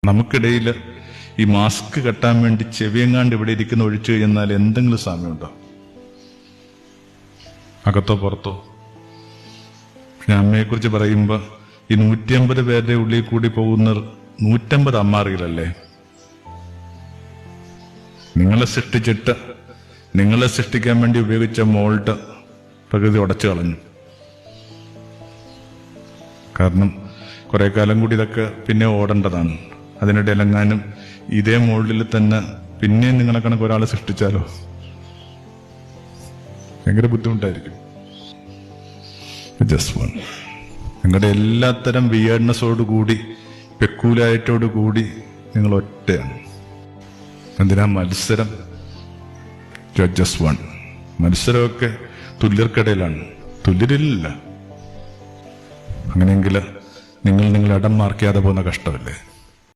നമുക്കിടയിൽ ഈ മാസ്ക് കെട്ടാൻ വേണ്ടി ചെവിയെങ്ങാണ്ട് ഇവിടെ ഇരിക്കുന്ന ഒഴിച്ചു കഴിഞ്ഞാൽ എന്തെങ്കിലും സാമ്യമുണ്ടോ? അകത്തോ പുറത്തോ? ഞാൻ അമ്മയെക്കുറിച്ച് പറയുമ്പോൾ ഈ 150 പേരുടെ ഉള്ളിൽ കൂടി പോകുന്ന 150 അമ്മാറികളല്ലേ? നിങ്ങളെ സൃഷ്ടിച്ചിട്ട് നിങ്ങളെ സൃഷ്ടിക്കാൻ വേണ്ടി ഉപയോഗിച്ച മോൾഡ് പ്രകൃതി ഉടച്ചു കളഞ്ഞു. കാരണം കുറെ കാലം കൂടി ഇതൊക്കെ പിന്നെ ഓടേണ്ടതാണ്. അതിനിടയിലെങ്ങാനും ഇതേ മോൾഡിൽ തന്നെ പിന്നെയും നിങ്ങളെ കണക്ക് ഒരാളെ സൃഷ്ടിച്ചാലോ ഭയങ്കര ബുദ്ധിമുട്ടായിരിക്കും. Just one. നിങ്ങളുടെ എല്ലാത്തരം വിയേർഡ്നെസ്സോടുകൂടി പെക്കൂലായിട്ടോടുകൂടി നിങ്ങൾ ഒറ്റയാണ്. എന്തിനാ മത്സരം? Just one. മത്സരമൊക്കെ തുല്യർക്കിടയിലാണ്, തുല്യരില്ല. അങ്ങനെയെങ്കിൽ നിങ്ങൾ ഇടം മാർക്കാതെ പോകുന്ന കഷ്ടമല്ലേ?